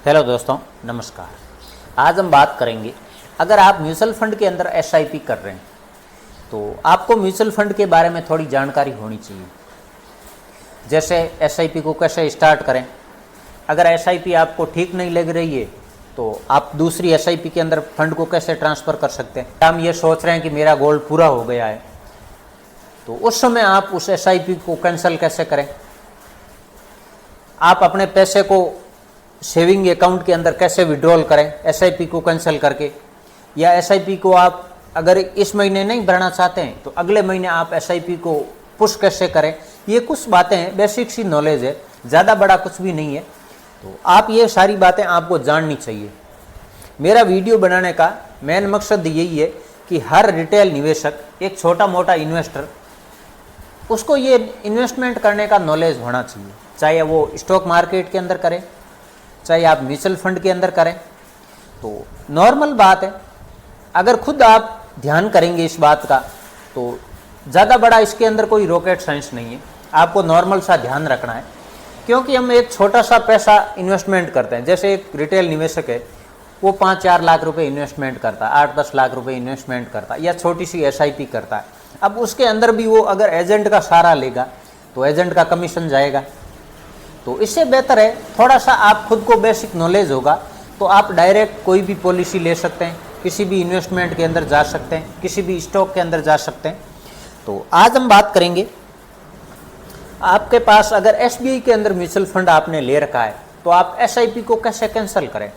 Hello दोस्तों, नमस्कार। आज हम बात करेंगे, अगर आप म्यूचुअल फंड के अंदर एसआईपी कर रहे हैं तो आपको म्यूचुअल फंड के बारे में थोड़ी जानकारी होनी चाहिए। जैसे एसआईपी को कैसे स्टार्ट करें, अगर एसआईपी आपको ठीक नहीं लग रही है तो आप दूसरी एसआईपी के अंदर फंड को कैसे ट्रांसफ़र कर सकते हैं। हम ये सोच रहे हैं कि मेरा गोल पूरा हो गया है तो उस समय आप उस एसआईपी को कैंसिल कैसे करें। आप अपने पैसे को सेविंग अकाउंट के अंदर कैसे विड्रॉल करें एसआईपी को कैंसिल करके, या एसआईपी को आप अगर इस महीने नहीं भरना चाहते हैं तो अगले महीने आप एसआईपी को पुश कैसे करें। ये कुछ बातें हैं, बेसिक सी नॉलेज है, ज़्यादा बड़ा कुछ भी नहीं है। तो आप ये सारी बातें आपको जाननी चाहिए। मेरा वीडियो बनाने का मेन मकसद यही है कि हर रिटेल निवेशक, एक छोटा मोटा इन्वेस्टर, उसको ये इन्वेस्टमेंट करने का नॉलेज होना चाहिए। चाहे वो स्टॉक मार्केट के अंदर करें, चाहे आप म्यूचुअल फंड के अंदर करें। तो नॉर्मल बात है, अगर खुद आप ध्यान करेंगे इस बात का तो ज़्यादा बड़ा इसके अंदर कोई रॉकेट साइंस नहीं है। आपको नॉर्मल सा ध्यान रखना है, क्योंकि हम एक छोटा सा पैसा इन्वेस्टमेंट करते हैं। जैसे एक रिटेल निवेशक है, वो 5-4 लाख रुपए इन्वेस्टमेंट करता है, 8-10 लाख रुपए इन्वेस्टमेंट करता है, या छोटी सी एसआईपी करता है। अब उसके अंदर भी वो अगर एजेंट का सहारा लेगा तो एजेंट का कमीशन जाएगा। तो इससे बेहतर है थोड़ा सा आप खुद को बेसिक नॉलेज होगा तो आप डायरेक्ट कोई भी पॉलिसी ले सकते हैं, किसी भी इन्वेस्टमेंट के अंदर जा सकते हैं, किसी भी स्टॉक के अंदर जा सकते हैं। तो आज हम बात करेंगे, आपके पास अगर एसबीआई के अंदर म्यूचुअल फंड आपने ले रखा है तो आप एसआईपी को कैसे कैंसिल करें।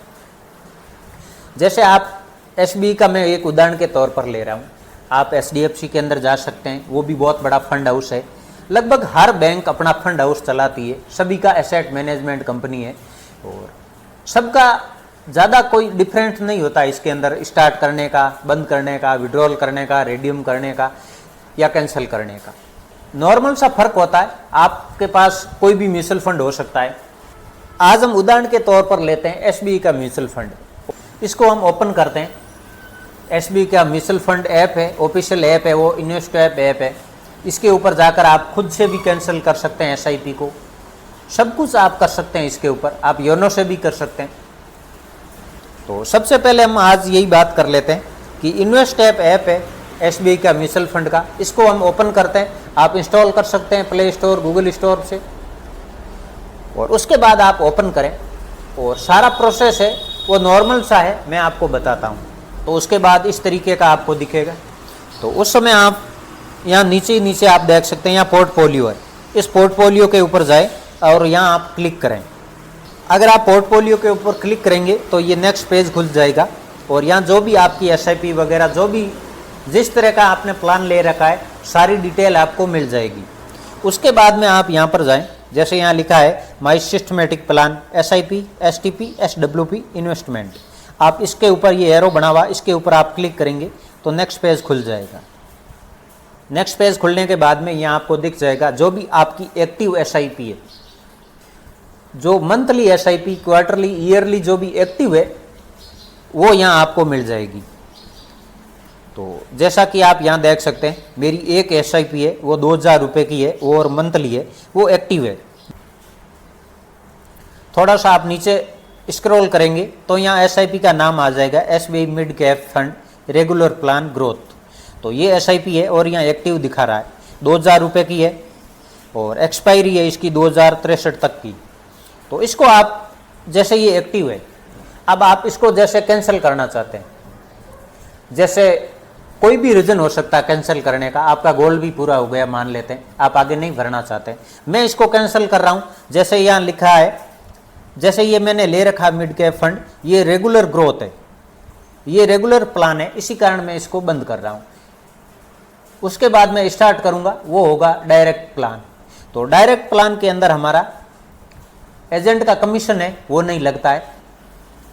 जैसे आप एसबीआई का मैं एक उदाहरण के तौर पर ले रहा हूँ, आप एचडीएफसी के अंदर जा सकते हैं, वो भी बहुत बड़ा फंड हाउस है। लगभग हर बैंक अपना फंड हाउस चलाती है, सभी का एसेट मैनेजमेंट कंपनी है और सबका ज़्यादा कोई डिफरेंट नहीं होता इसके अंदर स्टार्ट करने का, बंद करने का, विड्रॉल करने का, रिडीम करने का या कैंसिल करने का। नॉर्मल सा फर्क होता है। आपके पास कोई भी म्यूचुअल फंड हो सकता है। आज हम उदाहरण के तौर पर लेते हैं एसबीआई का म्यूचुअल फंड, इसको हम ओपन करते हैं। एसबीआई का म्यूचुअल फंड ऐप है, ऑफिशियल ऐप है, वो इन्वेस्ट ऐप है। इसके ऊपर जाकर आप खुद से भी कैंसिल कर सकते हैं एसआईपी को, सब कुछ आप कर सकते हैं इसके ऊपर। आप योनो से भी कर सकते हैं। तो सबसे पहले हम आज यही बात कर लेते हैं कि इन्वेस्ट ऐप है एसबीआई का म्यूचुअल फंड का, इसको हम ओपन करते हैं। आप इंस्टॉल कर सकते हैं प्ले स्टोर, गूगल स्टोर से, और उसके बाद आप ओपन करें और सारा प्रोसेस है वो नॉर्मल सा है, मैं आपको बताता हूँ। तो उसके बाद इस तरीके का आपको दिखेगा। तो उस समय आप यहाँ नीचे आप देख सकते हैं, यहाँ पोर्टफोलियो है, इस पोर्टफोलियो के ऊपर जाए और यहाँ आप क्लिक करें। अगर आप पोर्टफोलियो के ऊपर क्लिक करेंगे तो ये नेक्स्ट पेज खुल जाएगा और यहाँ जो भी आपकी एसआईपी वगैरह, जो भी जिस तरह का आपने प्लान ले रखा है, सारी डिटेल आपको मिल जाएगी। उसके बाद में आप यहाँ पर जाएं, जैसे यहाँ लिखा है my systematic plan, SIP, STP, SWP investment. आप इसके ऊपर, ये एरो बना हुआ, इसके ऊपर आप क्लिक करेंगे तो नेक्स्ट पेज खुल जाएगा। नेक्स्ट पेज खुलने के बाद में यहाँ आपको दिख जाएगा जो भी आपकी एक्टिव एसआईपी है, जो मंथली एसआईपी, क्वार्टरली, ईयरली जो भी एक्टिव है वो यहाँ आपको मिल जाएगी। तो जैसा कि आप यहाँ देख सकते हैं, मेरी एक एसआईपी है वो 2000 रुपये की है और मंथली है, वो एक्टिव है। थोड़ा सा आप नीचे स्क्रॉल करेंगे तो यहाँ एसआईपी का नाम आ जाएगा, SBI mid cap fund regular plan growth. तो ये एसआईपी है और यहाँ एक्टिव दिखा रहा है, 2000 रुपये की है और एक्सपायरी है इसकी 2063 तक की। तो इसको आप, जैसे ये एक्टिव है, अब आप इसको जैसे कैंसिल करना चाहते हैं, जैसे कोई भी रीज़न हो सकता है कैंसिल करने का, आपका गोल भी पूरा हो गया मान लेते हैं, आप आगे नहीं भरना चाहते, मैं इसको कैंसिल कर रहा हूँ। जैसे यहाँ लिखा है, जैसे ये मैंने ले रखा मिड कैप फंड, ये रेगुलर ग्रोथ है, ये रेगुलर प्लान है, इसी कारण मैं इसको बंद कर रहा हूँ। उसके बाद मैं स्टार्ट करूंगा, वो होगा डायरेक्ट प्लान। तो डायरेक्ट प्लान के अंदर हमारा एजेंट का कमीशन है वो नहीं लगता है,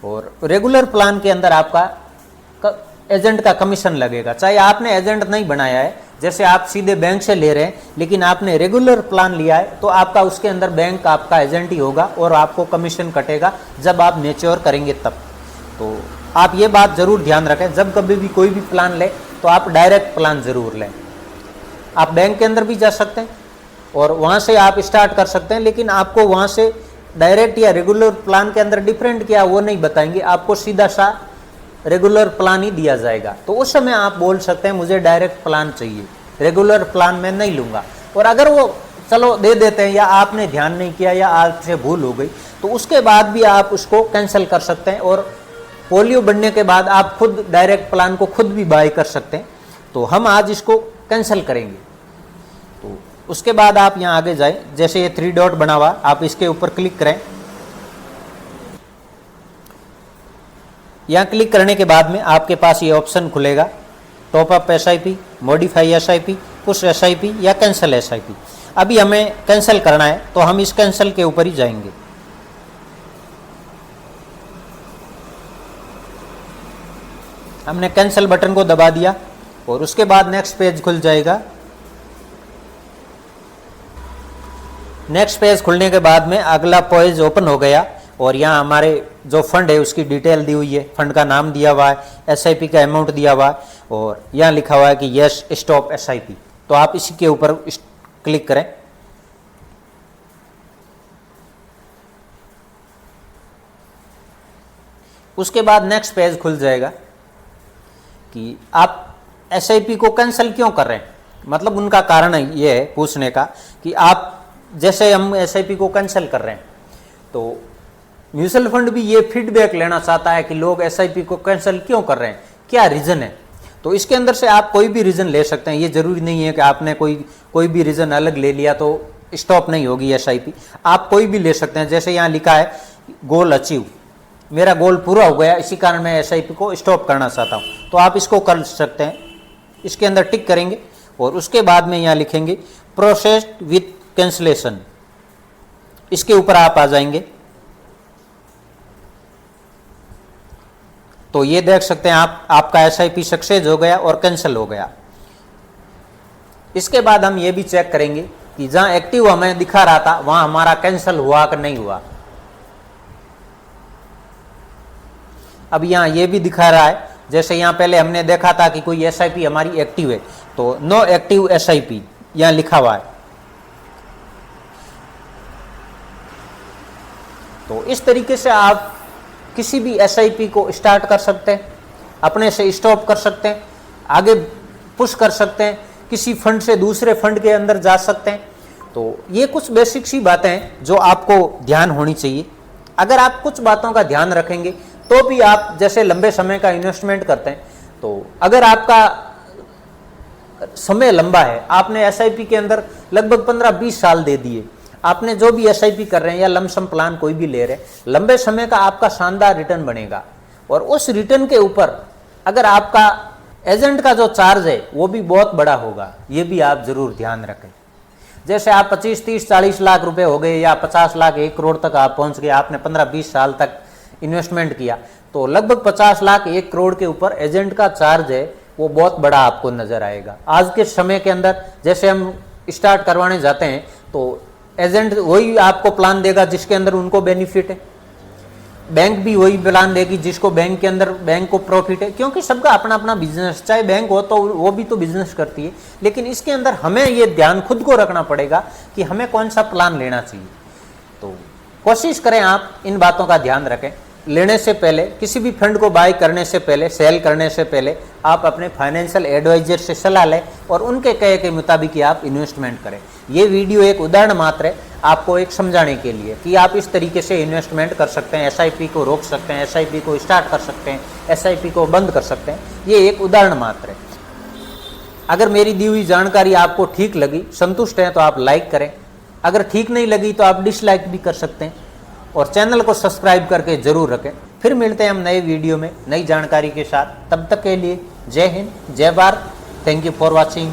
और रेगुलर प्लान के अंदर आपका एजेंट का कमीशन लगेगा। चाहे आपने एजेंट नहीं बनाया है, जैसे आप सीधे बैंक से ले रहे हैं, लेकिन आपने रेगुलर प्लान लिया है तो आपका उसके अंदर बैंक आपका एजेंट ही होगा और आपको कमीशन कटेगा जब आप मैच्योर करेंगे तब। तो आप ये बात ज़रूर ध्यान रखें, जब कभी भी कोई भी प्लान लें तो आप डायरेक्ट प्लान ज़रूर लें। आप बैंक के अंदर भी जा सकते हैं और वहाँ से आप स्टार्ट कर सकते हैं, लेकिन आपको वहाँ से डायरेक्ट या रेगुलर प्लान के अंदर डिफरेंट क्या वो नहीं बताएंगे, आपको सीधा सा रेगुलर प्लान ही दिया जाएगा। तो उस समय आप बोल सकते हैं मुझे डायरेक्ट प्लान चाहिए, रेगुलर प्लान मैं नहीं लूँगा। और अगर वो चलो दे देते हैं या आपने ध्यान नहीं किया या आपसे भूल हो गई, तो उसके बाद भी आप उसको कैंसिल कर सकते हैं। और पोलियो बनने के बाद आप खुद डायरेक्ट प्लान को खुद भी बाय कर सकते हैं। तो हम आज इसको कैंसिल करेंगे। तो उसके बाद आप यहाँ आगे जाएं, जैसे ये 3 डॉट बना हुआ, आप इसके ऊपर क्लिक करें। यहाँ क्लिक करने के बाद में आपके पास ये ऑप्शन खुलेगा, top up SIP, modify SIP, push SIP या कैंसिल SIP। अभी हमें कैंसिल करना है तो हम इस कैंसिल के ऊपर ही जाएंगे। हमने कैंसिल बटन को दबा दिया और उसके बाद नेक्स्ट पेज खुल जाएगा। नेक्स्ट पेज खुलने के बाद में अगला पेज ओपन हो गया और यहाँ हमारे जो फंड है उसकी डिटेल दी हुई है, फंड का नाम दिया हुआ है, SIP का अमाउंट दिया हुआ है और यहाँ लिखा हुआ है कि यस स्टॉप SIP। तो आप इसी के ऊपर क्लिक करें। उसके बाद नेक्स्ट पेज खुल जाएगा कि आप SIP को कैंसिल क्यों कर रहे हैं। मतलब उनका कारण ये है पूछने का कि आप जैसे हम SIP को कैंसिल कर रहे हैं तो म्यूचुअल फंड भी ये फीडबैक लेना चाहता है कि लोग SIP को कैंसिल क्यों कर रहे हैं, क्या रीज़न है। तो इसके अंदर से आप कोई भी रीज़न ले सकते हैं। ये ज़रूरी नहीं है कि आपने कोई भी रीज़न अलग ले लिया तो स्टॉप नहीं होगी SIP। आप कोई भी ले सकते हैं। जैसे यहाँ लिखा है गोल अचीव, मेरा गोल पूरा हो गया, इसी कारण मैं SIP को स्टॉप करना चाहता हूँ, तो आप इसको कर सकते हैं। इसके अंदर टिक करेंगे और उसके बाद में यहाँ लिखेंगे प्रोसेस्ड विथ कैंसलेशन, इसके ऊपर आप आ जाएंगे। तो ये देख सकते हैं आपका SIP सक्सेस हो गया और कैंसिल हो गया। इसके बाद हम ये भी चेक करेंगे कि जहां एक्टिव हमें दिखा रहा था वहां हमारा कैंसिल हुआ कि नहीं हुआ। अब यहाँ ये भी दिखा रहा है, जैसे यहाँ पहले हमने देखा था कि कोई SIP हमारी एक्टिव है तो नो एक्टिव SIP यहाँ लिखा हुआ है। तो इस तरीके से आप किसी भी SIP को स्टार्ट कर सकते हैं, अपने से स्टॉप कर सकते हैं, आगे पुश कर सकते हैं, किसी फंड से दूसरे फंड के अंदर जा सकते हैं। तो ये कुछ बेसिक सी बातें हैं जो आपको ध्यान होनी चाहिए। अगर आप कुछ बातों का ध्यान रखेंगे तो भी आप जैसे लंबे समय का इन्वेस्टमेंट करते हैं, तो अगर आपका समय लंबा है, आपने SIP के अंदर लगभग 15-20 साल दे दिए, आपने जो भी SIP कर रहे हैं या लमसम प्लान कोई भी ले रहे हैं, लंबे समय का आपका शानदार रिटर्न बनेगा। और उस रिटर्न के ऊपर अगर आपका एजेंट का जो चार्ज है वो भी बहुत बड़ा होगा, ये भी आप जरूर ध्यान रखें। जैसे आप 25, 30, 40 लाख रुपए हो गए या 50 लाख 1 करोड़ तक आप पहुंच गए, आपने 15-20 साल तक इन्वेस्टमेंट किया, तो लगभग 50 लाख 1 करोड़ के ऊपर एजेंट का चार्ज है वो बहुत बड़ा आपको नजर आएगा। आज के समय के अंदर जैसे हम स्टार्ट करवाने जाते हैं तो एजेंट वही आपको प्लान देगा जिसके अंदर उनको बेनिफिट है, बैंक भी वही प्लान देगी जिसको बैंक के अंदर बैंक को प्रॉफिट है, क्योंकि सबका अपना अपना बिजनेस, चाहे बैंक हो तो वो भी तो बिजनेस करती है। लेकिन इसके अंदर हमें ये ध्यान खुद को रखना पड़ेगा कि हमें कौन सा प्लान लेना चाहिए। तो कोशिश करें आप इन बातों का ध्यान रखें। लेने से पहले, किसी भी फंड को बाय करने से पहले, सेल करने से पहले आप अपने फाइनेंशियल एडवाइजर से सलाह लें और उनके कहे के मुताबिक ही आप इन्वेस्टमेंट करें। ये वीडियो एक उदाहरण मात्र है आपको एक समझाने के लिए कि आप इस तरीके से इन्वेस्टमेंट कर सकते हैं, SIP को रोक सकते हैं, SIP को स्टार्ट कर सकते हैं, SIP को बंद कर सकते हैं। ये एक उदाहरण मात्र है। अगर मेरी दी हुई जानकारी आपको ठीक लगी, संतुष्ट हैं, तो आप लाइक करें। अगर ठीक नहीं लगी तो आप डिसलाइक भी कर सकते हैं और चैनल को सब्सक्राइब करके जरूर रखें। फिर मिलते हैं हम नए वीडियो में नई जानकारी के साथ। तब तक के लिए जय हिंद, जय Bharat. Thank you for watching.